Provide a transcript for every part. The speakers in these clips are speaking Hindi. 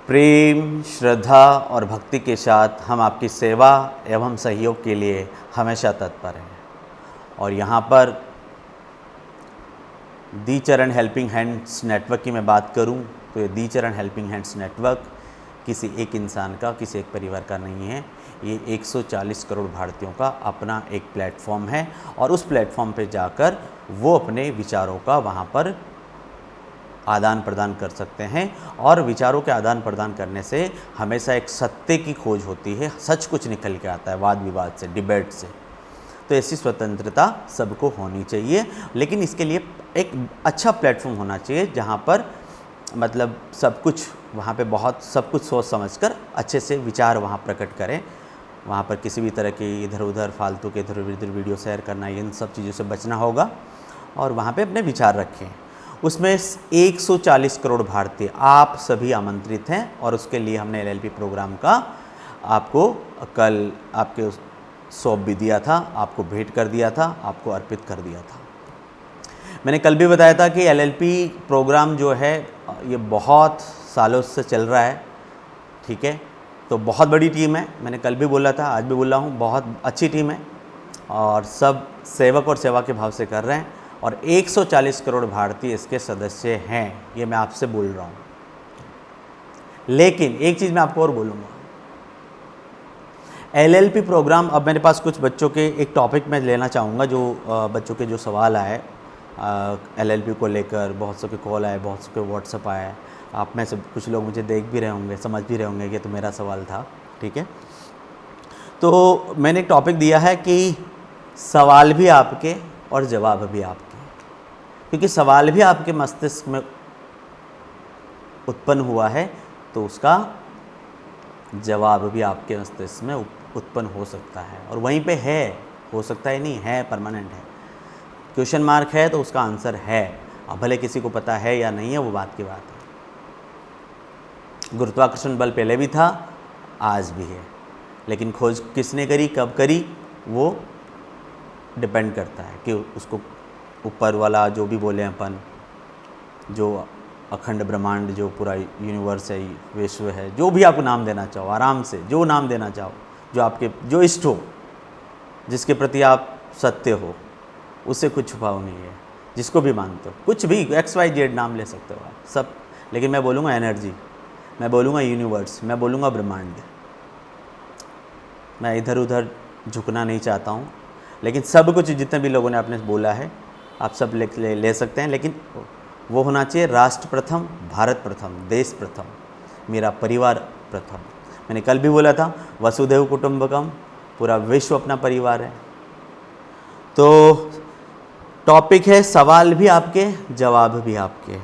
प्रेम, श्रद्धा और भक्ति के साथ हम आपकी सेवा एवं सहयोग के लिए हमेशा तत्पर हैं। और यहाँ पर दी चरण हेल्पिंग हैंड्स नेटवर्क की मैं बात करूँ तो ये दी चरण हेल्पिंग हैंड्स नेटवर्क किसी एक इंसान का, किसी एक परिवार का नहीं है। ये 140 करोड़ भारतीयों का अपना एक प्लेटफॉर्म है और उस प्लेटफॉर्म पे जाकर वो अपने विचारों का वहाँ पर आदान प्रदान कर सकते हैं। और विचारों के आदान प्रदान करने से हमेशा एक सत्य की खोज होती है, सच कुछ निकल के आता है वाद विवाद से, डिबेट से। तो ऐसी स्वतंत्रता सबको होनी चाहिए, लेकिन इसके लिए एक अच्छा प्लेटफॉर्म होना चाहिए जहाँ पर मतलब सब कुछ वहाँ पे बहुत सब कुछ सोच समझकर अच्छे से विचार वहाँ प्रकट करें। वहाँ पर किसी भी तरह की इधर उधर फालतू के इधर उधर वीडियो शेयर करना, इन सब चीज़ों से बचना होगा और वहाँ पे अपने विचार रखें। उसमें 140 करोड़ भारतीय आप सभी आमंत्रित हैं और उसके लिए हमने एलएलपी प्रोग्राम का आपको कल आपके सौंप भी दिया था, आपको भेंट कर दिया था, आपको अर्पित कर दिया था। मैंने कल भी बताया था कि एलएलपी प्रोग्राम जो है ये बहुत सालों से चल रहा है, ठीक है। तो बहुत बड़ी टीम है, मैंने कल भी बोला था, आज भी बोल रहा हूँ, बहुत अच्छी टीम है और सब सेवक और सेवा के भाव से कर रहे हैं और 140 करोड़ भारतीय इसके सदस्य हैं, ये मैं आपसे बोल रहा हूँ। लेकिन एक चीज़ मैं आपको और बोलूँगा, एलएलपी प्रोग्राम, अब मेरे पास कुछ बच्चों के एक टॉपिक में लेना चाहूँगा जो बच्चों के जो सवाल आए एलएलपी को लेकर, बहुत सौ के कॉल आए, बहुत सौ के व्हाट्सअप आए। आप में से कुछ लोग मुझे देख भी रहे होंगे, समझ भी रहे होंगे कि तो मेरा सवाल था, ठीक है। तो मैंने एक टॉपिक दिया है कि सवाल भी आपके और जवाब भी आपके, क्योंकि सवाल भी आपके मस्तिष्क में उत्पन्न हुआ है तो उसका जवाब भी आपके मस्तिष्क में उत्पन्न हो सकता है और वहीं पे है, हो सकता है नहीं है, परमानेंट है। क्वेश्चन मार्क है तो उसका आंसर है। अब भले किसी को पता है या नहीं है, वो बात की बात है। गुरुत्वाकर्षण बल पहले भी था, आज भी है, लेकिन खोज किसने करी, कब करी, वो डिपेंड करता है कि उसको ऊपर वाला जो भी बोले अपन, जो अखंड ब्रह्मांड, जो पूरा यूनिवर्स है, विश्व है, जो भी आप नाम देना चाहो, आराम से जो नाम देना चाहो, जो आपके जो इष्ट हो, जिसके प्रति आप सत्य हो, उससे कुछ छुपाव नहीं है। जिसको भी मानते हो, कुछ भी XYZ नाम ले सकते हो आप सब, लेकिन मैं बोलूँगा एनर्जी, मैं बोलूँगा यूनिवर्स, मैं बोलूँगा ब्रह्मांड। मैं इधर उधर झुकना नहीं चाहता हूँ, लेकिन सब कुछ जितने भी लोगों ने आपने बोला है आप सब ले सकते हैं, लेकिन वो होना चाहिए राष्ट्र प्रथम, भारत प्रथम, देश प्रथम, मेरा परिवार प्रथम। मैंने कल भी बोला था वसुधैव कुटुंबकम, पूरा विश्व अपना परिवार है। तो टॉपिक है सवाल भी आपके, जवाब भी आपके।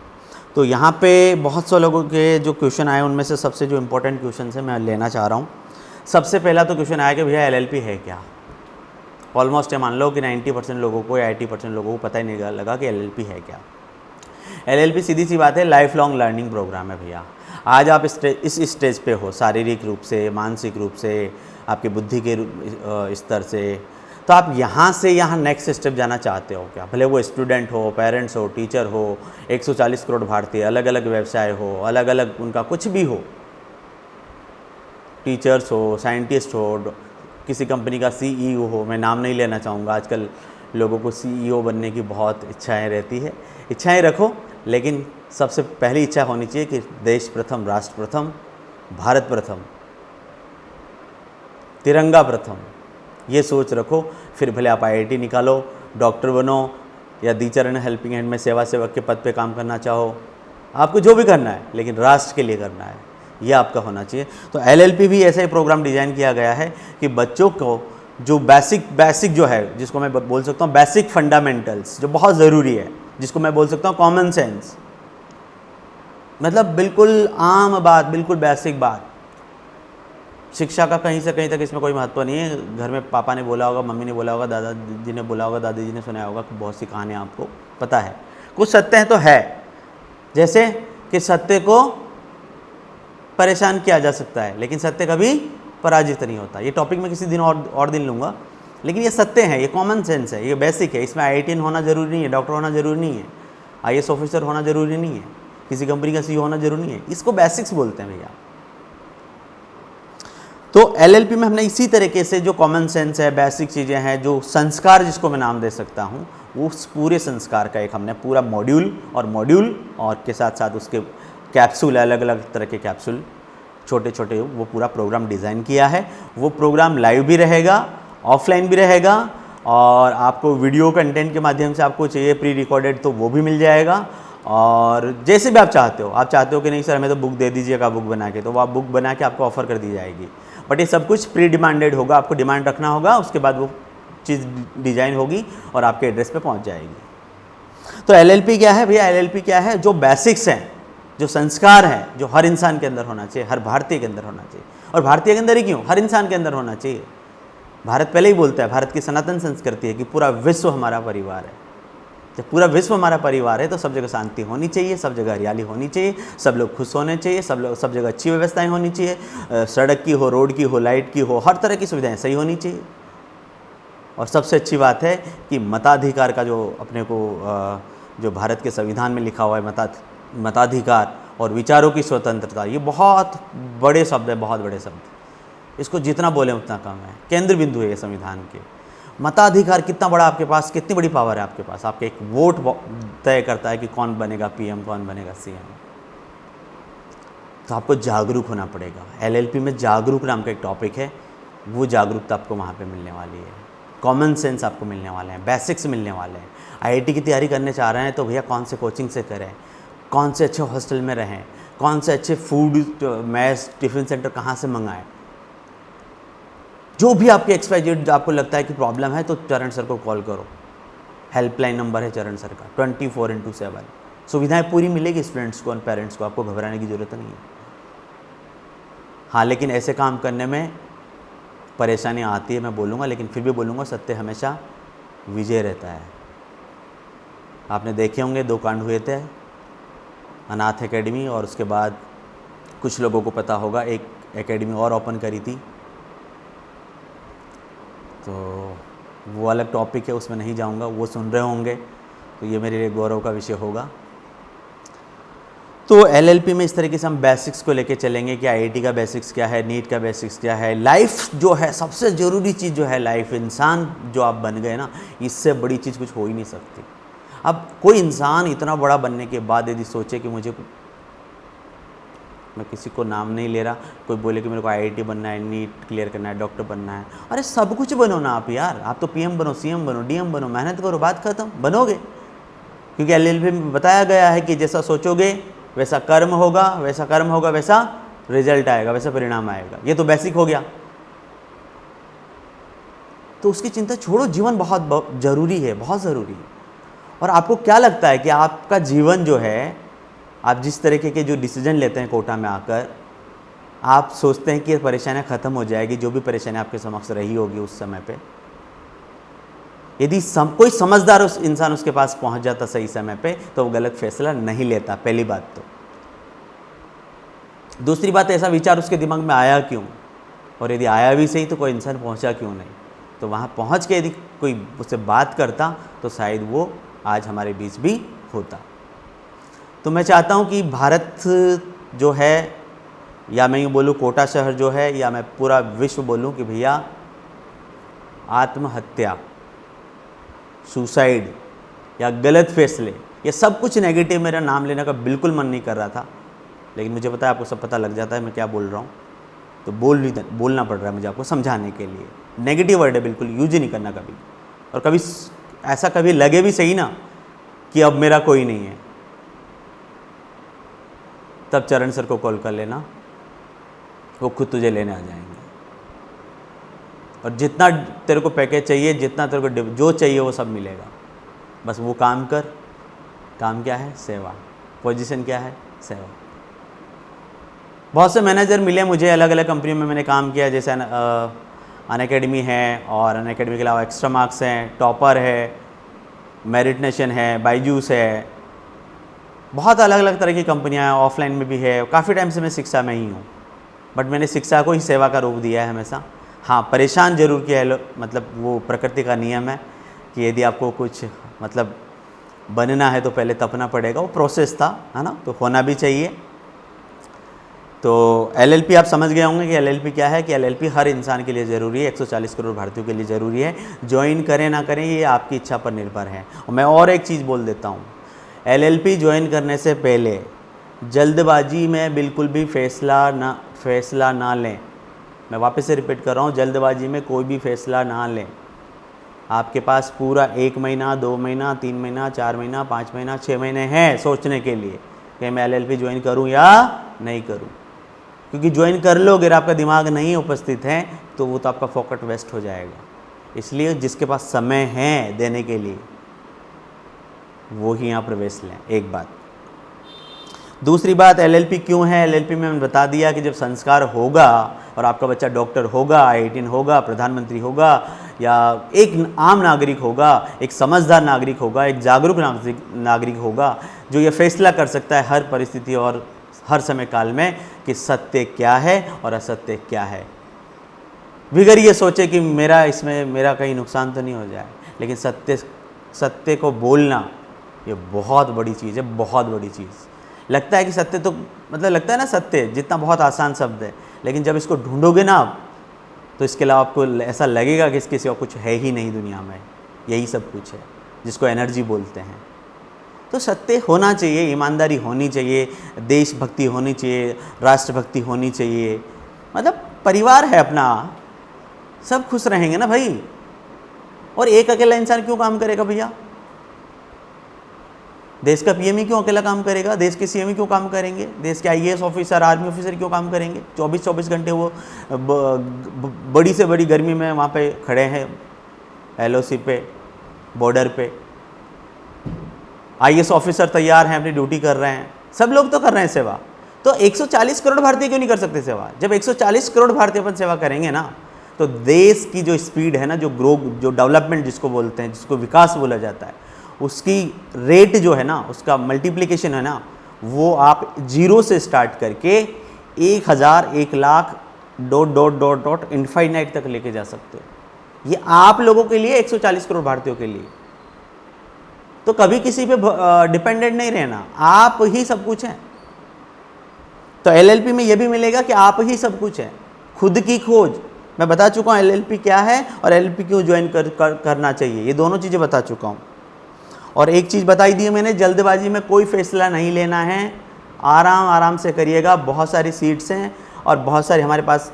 तो यहाँ पे बहुत से लोगों के जो क्वेश्चन आए उनमें से सबसे जो इम्पोर्टेंट क्वेश्चन है मैं लेना चाह रहा हूँ। सबसे पहला तो क्वेश्चन आया कि भैया एलएलपी है क्या। ऑलमोस्ट मान लो कि 90% लोगों को या 80% लोगों को पता ही नहीं लगा कि एलएलपी है क्या। एलएलपी सीधी सी बात है, लाइफ लॉन्ग लर्निंग प्रोग्राम है भैया। आज आप इस स्टेज पे हो, शारीरिक रूप से, मानसिक रूप से, आपकी बुद्धि के स्तर से, तो आप यहाँ से यहाँ नेक्स्ट स्टेप जाना चाहते हो क्या। भले वो स्टूडेंट हो, पेरेंट्स हो, टीचर हो, 140 करोड़ भारतीय, अलग अलग व्यवसाय हो, अलग अलग उनका कुछ भी हो, टीचर्स हो, साइंटिस्ट हो, किसी कंपनी का CEO हो, मैं नाम नहीं लेना चाहूँगा। आजकल लोगों को CEO बनने की बहुत इच्छाएं रहती है, इच्छाएं रखो, लेकिन सबसे पहली इच्छा होनी चाहिए कि देश प्रथम, राष्ट्र प्रथम, भारत प्रथम, तिरंगा प्रथम, ये सोच रखो। फिर भले आप IIT निकालो, डॉक्टर बनो या दी चरण हेल्पिंग हैंड में सेवा सेवक के पद पे काम करना चाहो, आपको जो भी करना है, लेकिन राष्ट्र के लिए करना है, ये आपका होना चाहिए। तो एलएलपी भी ऐसा ही प्रोग्राम डिज़ाइन किया गया है कि बच्चों को जो बेसिक जो है, जिसको मैं बोल सकता हूँ बेसिक फंडामेंटल्स, जो बहुत ज़रूरी है, जिसको मैं बोल सकता हूँ कॉमन सेंस, मतलब बिल्कुल आम बात, बिल्कुल बेसिक बात। शिक्षा का कहीं से कहीं तक इसमें कोई महत्व नहीं है। घर में पापा ने बोला होगा, मम्मी ने बोला होगा, दादाजी ने बोला होगा, दादी जी ने सुनाया होगा, बहुत सी कहानियाँ आपको पता है। कुछ सत्य हैं तो है, जैसे कि सत्य को परेशान किया जा सकता है, लेकिन सत्य कभी पराजित नहीं होता। ये टॉपिक मैं किसी दिन और दिन लूँगा, लेकिन ये सत्य है, ये कॉमन सेंस है, ये बेसिक है। इसमें IIT होना ज़रूरी नहीं है, डॉक्टर होना ज़रूरी नहीं है, IAS ऑफिसर होना ज़रूरी नहीं है, किसी कंपनी का CEO होना ज़रूरी नहीं है। इसको बेसिक्स बोलते हैं भैया। तो एलएलपी में हमने इसी तरीके से जो कॉमन सेंस है, बेसिक चीज़ें हैं, जो संस्कार जिसको मैं नाम दे सकता हूँ, वो उस पूरे संस्कार का एक हमने पूरा मॉड्यूल और के साथ साथ उसके कैप्सूल, अलग अलग तरह के कैप्सूल छोटे छोटे, वो पूरा प्रोग्राम डिज़ाइन किया है। वो प्रोग्राम लाइव भी रहेगा, ऑफलाइन भी रहेगा, और आपको वीडियो कंटेंट के माध्यम से आपको चाहिए प्री रिकॉर्डेड तो वो भी मिल जाएगा। और जैसे भी आप चाहते हो कि नहीं सर हमें तो बुक दे दीजिएगा बुक बना के, तो वो आप बुक बना के आपको ऑफ़र कर दी जाएगी। बट ये सब कुछ प्री डिमांडेड होगा, आपको डिमांड रखना होगा, उसके बाद वो चीज़ डिज़ाइन होगी और आपके एड्रेस पे पहुंच जाएगी। तो एलएलपी क्या है भैया? एलएलपी क्या है? जो बेसिक्स हैं, जो संस्कार हैं, जो हर इंसान के अंदर होना चाहिए, हर भारतीय के अंदर होना चाहिए। और भारतीय के अंदर ही क्यों, हर इंसान के अंदर होना चाहिए। भारत पहले ही बोलता है, भारत की सनातन संस्कृति है कि पूरा विश्व हमारा परिवार है। जब पूरा विश्व हमारा परिवार है तो सब जगह शांति होनी चाहिए, सब जगह हरियाली होनी चाहिए, सब लोग खुश होने चाहिए, सब जगह अच्छी व्यवस्थाएं होनी चाहिए, सड़क की हो, रोड की हो, लाइट की हो, हर तरह की सुविधाएं सही होनी चाहिए। और सबसे अच्छी बात है कि मताधिकार का जो अपने को जो भारत के संविधान में लिखा हुआ है, मताधिकार और विचारों की स्वतंत्रता, ये बहुत बड़े शब्द है, बहुत बड़े शब्द। इसको जितना बोलें उतना कम है। केंद्र बिंदु है ये संविधान के। मताधिकार कितना बड़ा आपके पास, कितनी बड़ी पावर है आपके पास। आपके एक वोट तय करता है कि कौन बनेगा पीएम, कौन बनेगा सीएम। तो आपको जागरूक होना पड़ेगा। एलएलपी में जागरूक नाम का एक टॉपिक है, वो जागरूकता आपको वहाँ पे मिलने वाली है। कॉमन सेंस आपको मिलने वाले हैं, बेसिक्स मिलने वाले हैं। आईआईटी की तैयारी करने चाह रहे हैं तो भैया कौन से कोचिंग से करें, कौन से अच्छे हॉस्टल में रहें, कौन से अच्छे फूड मैस टिफ़िन सेंटर कहाँ से मंगाएं। जो भी आपके XYZ आपको लगता है कि प्रॉब्लम है तो चरण सर को कॉल करो। हेल्पलाइन नंबर है चरण सर का 24/7। सुविधाएं पूरी मिलेगी स्टूडेंट्स को और पेरेंट्स को, आपको घबराने की ज़रूरत नहीं है। हाँ, लेकिन ऐसे काम करने में परेशानियाँ आती है, मैं बोलूँगा, लेकिन फिर भी बोलूँगा सत्य हमेशा विजय रहता है। आपने देखे होंगे 2 कांड हुए थे, अनाथ एकेडमी, और उसके बाद कुछ लोगों को पता होगा एक एकेडमी और ओपन करी थी। तो वो अलग टॉपिक है, उसमें नहीं जाऊंगा, वो सुन रहे होंगे तो ये मेरे लिए गौरव का विषय होगा। तो एलएलपी में इस तरीके से हम बेसिक्स को लेके चलेंगे कि आईआईटी का बेसिक्स क्या है, नीट का बेसिक्स क्या है, लाइफ जो है सबसे ज़रूरी चीज़ जो है लाइफ, इंसान जो आप बन गए ना, इससे बड़ी चीज़ कुछ हो ही नहीं सकती। अब कोई इंसान इतना बड़ा बनने के बाद यदि सोचे कि मुझे, मैं किसी को नाम नहीं ले रहा, कोई बोले कि मेरे को आईआईटी बनना है, नीट क्लियर करना है, डॉक्टर बनना है, अरे सब कुछ बनो ना आप यार। आप तो पीएम बनो, सीएम बनो, डीएम बनो, मेहनत करो, बात खत्म, बनोगे। क्योंकि एलएलपी में बताया गया है कि जैसा सोचोगे वैसा कर्म होगा, वैसा कर्म होगा वैसा रिजल्ट आएगा, वैसा परिणाम आएगा। ये तो बेसिक हो गया। तो उसकी चिंता छोड़ो, जीवन बहुत ज़रूरी है, बहुत ज़रूरी है। और आपको क्या लगता है कि आपका जीवन जो है, आप जिस तरीके के जो डिसीजन लेते हैं कोटा में आकर, आप सोचते हैं कि परेशानियाँ ख़त्म हो जाएगी, जो भी परेशानियाँ आपके समक्ष रही होगी उस समय पे। यदि कोई समझदार इंसान उसके पास पहुंच जाता सही समय पे, तो वो गलत फैसला नहीं लेता, पहली बात तो। दूसरी बात, ऐसा विचार उसके दिमाग में आया क्यों, और यदि आया भी सही तो कोई इंसान पहुंचा क्यों नहीं। तो वहाँ पहुँच के यदि कोई उससे बात करता तो शायद वो आज हमारे बीच भी होता। तो मैं चाहता हूँ कि भारत जो है, या मैं यूँ बोलूँ कोटा शहर जो है, या मैं पूरा विश्व बोलूँ कि भैया आत्महत्या, सुसाइड या गलत फैसले, ये सब कुछ नेगेटिव, मेरा नाम लेने का बिल्कुल मन नहीं कर रहा था, लेकिन मुझे पता है आपको सब पता लग जाता है मैं क्या बोल रहा हूँ, तो बोलना पड़ रहा है मुझे आपको समझाने के लिए। नेगेटिव वर्ड है, बिल्कुल यूज ही नहीं करना कभी। और कभी ऐसा कभी लगे भी सही ना कि अब मेरा कोई नहीं है, तब चरण सर को कॉल कर लेना, वो खुद तुझे लेने आ जाएंगे। और जितना तेरे को पैकेज चाहिए, जितना तेरे को जो चाहिए वो सब मिलेगा। बस वो काम कर। काम क्या है? सेवा। पोजीशन क्या है? सेवा। बहुत से मैनेजर मिले मुझे, अलग अलग कंपनियों में मैंने काम किया, जैसे अनअकैडमी है, और अनअकैडमी के अलावा एक्स्ट्रा मार्क्स हैं, टॉपर है, मेरिट नेशन है, बायजूस है, बहुत अलग अलग तरह की कंपनियां हैं, ऑफलाइन में भी है। काफ़ी टाइम से मैं शिक्षा में ही हूँ, बट मैंने शिक्षा को ही सेवा का रूप दिया है हमेशा। हाँ, परेशान जरूर किया है, मतलब वो प्रकृति का नियम है कि यदि आपको कुछ मतलब बनना है तो पहले तपना पड़ेगा, वो प्रोसेस था, है ना, तो होना भी चाहिए। तो LLP आप समझ गए होंगे कि LLP क्या है, कि LLP हर इंसान के लिए ज़रूरी है, 140 करोड़ भारतीयों के लिए ज़रूरी है। ज्वाइन करें ना करें ये आपकी इच्छा पर निर्भर है। और मैं और एक चीज़ बोल देता हूँ, LLP ज्वाइन करने से पहले जल्दबाजी में बिल्कुल भी फैसला ना लें। मैं वापस से रिपीट कर रहा हूँ, जल्दबाजी में कोई भी फैसला ना लें। आपके पास पूरा 1 महीना, 2 महीना, 3 महीना, 4 महीना, 5 महीना, 6 महीने हैं सोचने के लिए कि मैं LLP ज्वाइन करूं या नहीं करूं। क्योंकि ज्वाइन कर लोगे अगर आपका दिमाग नहीं उपस्थित है तो वो तो आपका फोकट वेस्ट हो जाएगा। इसलिए जिसके पास समय है देने के लिए वो ही यहाँ प्रवेश लें। एक बात। दूसरी बात, LLP क्यों है? LLP में मैंने बता दिया कि जब संस्कार होगा और आपका बच्चा डॉक्टर होगा, IIT होगा, प्रधानमंत्री होगा, या एक आम नागरिक होगा, एक समझदार नागरिक होगा, एक जागरूक नागरिक होगा, जो ये फैसला कर सकता है हर परिस्थिति और हर समय काल में कि सत्य क्या है और असत्य क्या है, बगैर ये सोचे कि मेरा कहीं नुकसान तो नहीं हो जाए। लेकिन सत्य को बोलना ये बहुत बड़ी चीज़ है, बहुत बड़ी चीज़। लगता है कि सत्य तो लगता है ना, सत्य जितना बहुत आसान शब्द है, लेकिन जब इसको ढूंढोगे ना आप तो इसके अलावा आपको ऐसा लगेगा कि इसके सिवा कुछ है ही नहीं दुनिया में, यही सब कुछ है जिसको एनर्जी बोलते हैं। तो सत्य होना चाहिए, ईमानदारी होनी चाहिए, देशभक्ति होनी चाहिए, राष्ट्रभक्ति होनी चाहिए। परिवार है अपना, सब खुश रहेंगे ना भाई। और एक अकेला इंसान क्यों काम करेगा भैया? देश का PM ही क्यों अकेला काम करेगा? देश के CM ही क्यों काम करेंगे? देश के IAS ऑफिसर, आर्मी ऑफिसर क्यों काम करेंगे? 24-24 घंटे वो बड़ी से बड़ी गर्मी में वहाँ पे खड़े हैं, LOC पे, बॉर्डर पे। IAS ऑफिसर तैयार हैं, अपनी ड्यूटी कर रहे हैं, सब लोग तो कर रहे हैं सेवा। तो 140 करोड़ भारतीय क्यों नहीं कर सकते सेवा? जब 140 करोड़ भारतीय अपन सेवा करेंगे ना, तो देश की जो स्पीड है ना, जो डेवलपमेंट जिसको बोलते हैं, जिसको विकास बोला जाता है, उसकी रेट जो है ना, उसका मल्टीप्लिकेशन है ना, वो आप 0 से स्टार्ट करके 1000, 1 लाख इनफाइनाइट तक लेके जा सकते हो। ये आप लोगों के लिए, 140 करोड़ भारतीयों के लिए। तो कभी किसी पे डिपेंडेंट नहीं रहना, आप ही सब कुछ है। तो LLP में ये भी मिलेगा कि आप ही सब कुछ है। खुद की खोज, मैं बता चुका हूँ LLP क्या है और LLP क्यों ज्वाइन करना चाहिए, ये दोनों चीज़ें बता चुका हूँ। और एक चीज़ बताई दी है मैंने, जल्दबाजी में कोई फैसला नहीं लेना है, आराम से करिएगा। बहुत सारी सीट्स हैं और बहुत सारे हमारे पास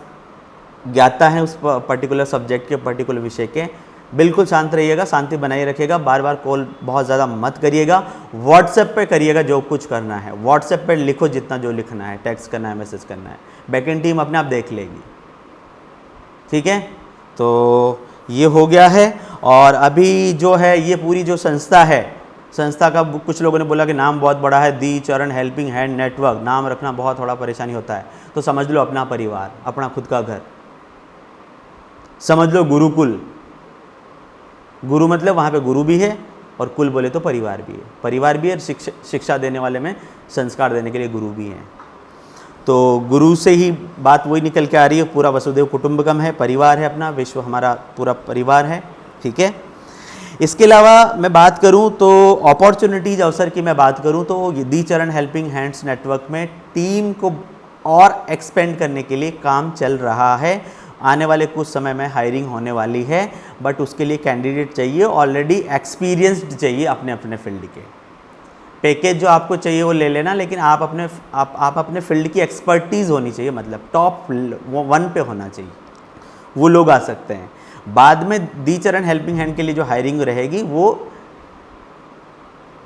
ज्ञाता हैं उस पर्टिकुलर सब्जेक्ट के, पर्टिकुलर विषय के। बिल्कुल शांत रहिएगा, शांति बनाए रखिएगा, बार बार कॉल बहुत ज़्यादा मत करिएगा। व्हाट्सएप पे करिएगा जो कुछ करना है, व्हाट्सएप पे लिखो जितना जो लिखना है, टेक्स्ट करना है, मैसेज करना है, बैकएंड टीम अपने आप देख लेगी। ठीक है, तो ये हो गया है। और अभी जो है ये पूरी जो संस्था है, संस्था का कुछ लोगों ने बोला कि नाम बहुत बड़ा है, दी चरण हेल्पिंग हैंड नेटवर्क। नाम रखना बहुत थोड़ा परेशानी होता है, तो समझ लो अपना परिवार, अपना खुद का घर। समझ लो गुरुकुल, गुरु मतलब वहाँ पे गुरु भी है और कुल बोले तो परिवार भी है। परिवार भी है, शिक्षा देने वाले में संस्कार देने के लिए गुरु भी हैं। तो गुरु से ही बात वही निकल के आ रही है, पूरा वसुदेव कुटुंबकम है, परिवार है अपना, विश्व हमारा पूरा परिवार है। ठीक है, इसके अलावा मैं बात करूं तो अपॉर्चुनिटीज़, अवसर की मैं बात करूं तो दी चरण हेल्पिंग हैंड्स नेटवर्क में टीम को और एक्सपेंड करने के लिए काम चल रहा है। आने वाले कुछ समय में हायरिंग होने वाली है, बट उसके लिए कैंडिडेट चाहिए ऑलरेडी एक्सपीरियंस्ड चाहिए अपने अपने फील्ड के। पैकेज जो आपको चाहिए वो ले लेना, लेकिन आप अपने फील्ड की एक्सपर्टीज़ होनी चाहिए, मतलब टॉप 1 पे होना चाहिए, वो लोग आ सकते हैं। बाद में दी चरण हेल्पिंग हैंड के लिए जो हायरिंग रहेगी वो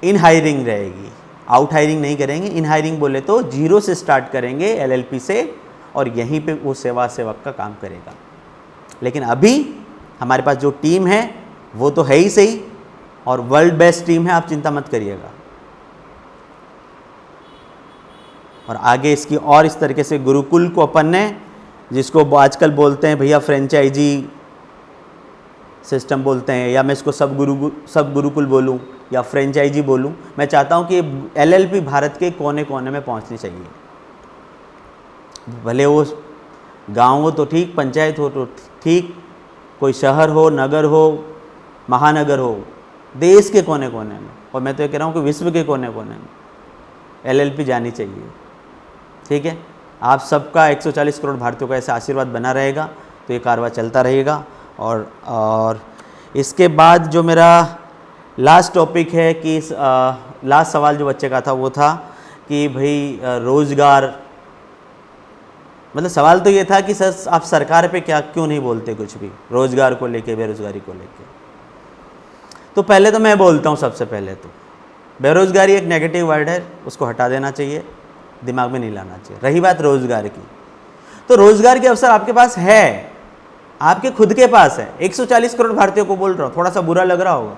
इन हायरिंग रहेगी, आउट हायरिंग नहीं करेंगे। इन हायरिंग बोले तो 0 से स्टार्ट करेंगे LLP से, और यहीं पे वो सेवक का काम करेगा। लेकिन अभी हमारे पास जो टीम है वो तो है ही सही, और वर्ल्ड बेस्ट टीम है, आप चिंता मत करिएगा। और आगे इसकी और इस तरीके से गुरुकुल को अपन ने, जिसको आजकल बोलते हैं भैया फ्रेंचाइजी सिस्टम बोलते हैं, या मैं इसको सब गुरुकुल बोलूं या फ्रेंचाइजी बोलूं, मैं चाहता हूं कि LLP भारत के कोने कोने में पहुंचनी चाहिए। भले वो गांव हो तो ठीक, पंचायत हो तो ठीक, कोई शहर हो, नगर हो, महानगर हो, देश के कोने कोने में, और मैं तो ये कह रहा हूँ कि विश्व के कोने कोने में LLP जानी चाहिए। ठीक है, आप सबका 140 करोड़ भारतीयों का ऐसा आशीर्वाद बना रहेगा तो ये कारवां चलता रहेगा। और इसके बाद जो मेरा लास्ट टॉपिक है कि लास्ट सवाल जो बच्चे का था वो था कि भाई रोज़गार, मतलब सवाल तो ये था कि सर आप सरकार पे क्यों नहीं बोलते कुछ भी रोज़गार को लेके, बेरोज़गारी को लेके। तो पहले तो मैं बोलता हूँ, सबसे पहले तो बेरोज़गारी एक नेगेटिव वर्ड है, उसको हटा देना चाहिए, दिमाग में नहीं लाना चाहिए। रही बात रोज़गार की, तो रोज़गार के अवसर आपके पास है, आपके खुद के पास है। 140 करोड़ भारतीयों को बोल रहा हूँ, थोड़ा सा बुरा लग रहा होगा,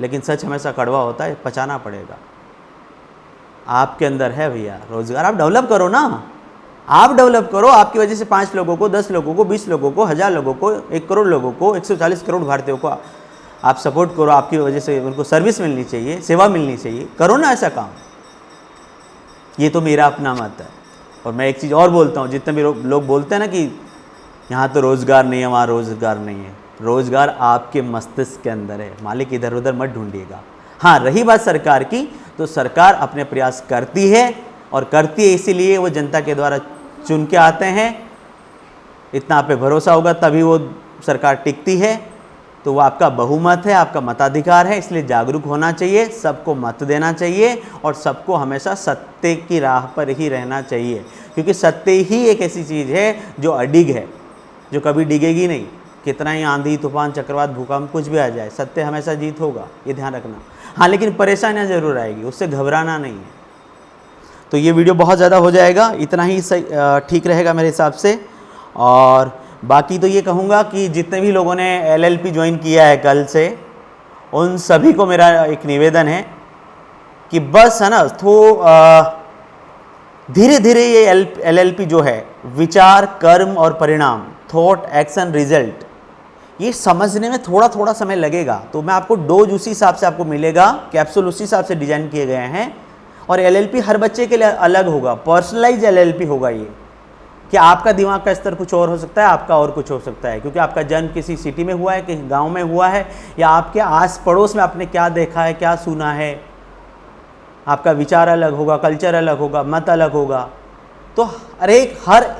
लेकिन सच हमेशा कड़वा होता है, पचाना पड़ेगा। आपके अंदर है भैया रोज़गार, आप डेवलप करो ना, आप डेवलप करो। आपकी वजह से 5 लोगों को, 10 लोगों को, 20 लोगों को, 1000 लोगों को, 1 करोड़ लोगों को, 140 करोड़ भारतीयों को आप सपोर्ट करो। आपकी वजह से उनको सर्विस मिलनी चाहिए, सेवा मिलनी चाहिए, करो ना ऐसा काम। ये तो मेरा अपना मत है। और मैं एक चीज़ और बोलता हूँ, जितने भी लोग बोलते हैं ना कि यहाँ तो रोज़गार नहीं है, वहाँ रोज़गार नहीं है, रोज़गार आपके मस्तिष्क के अंदर है, मालिक इधर उधर मत ढूंढिएगा। हाँ, रही बात सरकार की, तो सरकार अपने प्रयास करती है, और करती है इसीलिए वो जनता के द्वारा चुन के आते हैं। इतना आप पे भरोसा होगा तभी वो सरकार टिकती है। तो वो आपका बहुमत है, आपका मताधिकार है, इसलिए जागरूक होना चाहिए, सबको मत देना चाहिए, और सबको हमेशा सत्य की राह पर ही रहना चाहिए, क्योंकि सत्य ही एक ऐसी चीज़ है जो अडिग है, जो कभी डिगेगी नहीं। कितना ही आंधी, तूफान, चक्रवात, भूकंप कुछ भी आ जाए, सत्य हमेशा जीत होगा, ये ध्यान रखना। हाँ, लेकिन परेशानियाँ ज़रूर आएगी, उससे घबराना नहीं है। तो ये वीडियो बहुत ज़्यादा हो जाएगा, इतना ही सही ठीक रहेगा मेरे हिसाब से। और बाकी तो ये कहूँगा कि जितने भी लोगों ने LLP ज्वाइन किया है कल से, उन सभी को मेरा एक निवेदन है कि बस है ना, तो धीरे धीरे ये LLP जो है, विचार, कर्म और परिणाम, थॉट, एक्शन, रिजल्ट, ये समझने में थोड़ा थोड़ा समय लगेगा। तो मैं आपको डोज उसी हिसाब से आपको मिलेगा, कैप्सूल उसी हिसाब से डिजाइन किए गए हैं। और LLP हर बच्चे के लिए अलग होगा, पर्सनलाइज LLP होगा ये, कि आपका दिमाग का स्तर कुछ और हो सकता है, आपका और कुछ हो सकता है, क्योंकि आपका जन्म किसी सिटी में हुआ है, किसी गांव में हुआ है, या आपके आस पड़ोस में आपने क्या देखा है, क्या सुना है। आपका विचार अलग होगा, कल्चर अलग होगा, मत अलग होगा। तो हर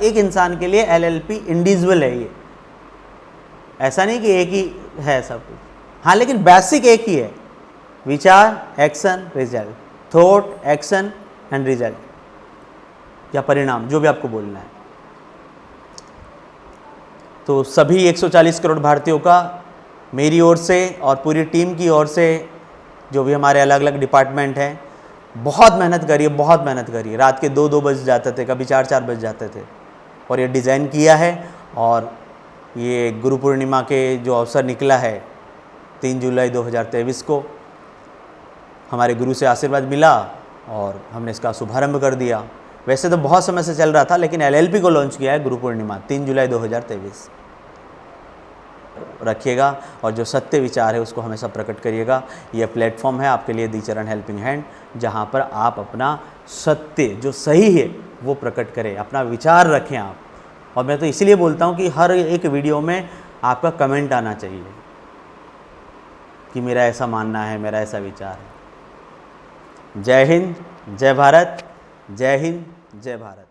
एक इंसान के लिए LLP इंडिविजुअल है ये, ऐसा नहीं कि एक ही है सब कुछ। हाँ, लेकिन बेसिक एक ही है, विचार, action, result, thought, action and result, या परिणाम, जो भी आपको बोलना है। तो सभी 140 करोड़ भारतीयों का मेरी ओर से और पूरी टीम की ओर से, जो भी हमारे अलग अलग डिपार्टमेंट हैं, बहुत मेहनत करिए, बहुत मेहनत करिए। रात के 2-2 बज जाते थे, कभी 4-4 बज जाते थे, और ये डिज़ाइन किया है। और ये गुरु पूर्णिमा के जो अवसर निकला है 3 जुलाई 2023 को, हमारे गुरु से आशीर्वाद मिला और हमने इसका शुभारंभ कर दिया। वैसे तो बहुत समय से चल रहा था, लेकिन LLP को लॉन्च किया है गुरु पूर्णिमा 3 जुलाई 2023। रखिएगा, और जो सत्य विचार है उसको हमेशा प्रकट करिएगा। ये प्लेटफॉर्म है आपके लिए, दी चरण हेल्पिंग हैंड, जहाँ पर आप अपना सत्य जो सही है वो प्रकट करें, अपना विचार रखें आप। और मैं तो इसीलिए बोलता हूँ कि हर एक वीडियो में आपका कमेंट आना चाहिए कि मेरा ऐसा मानना है, मेरा ऐसा विचार है। जय हिंद, जय भारत, जय हिंद, जय भारत।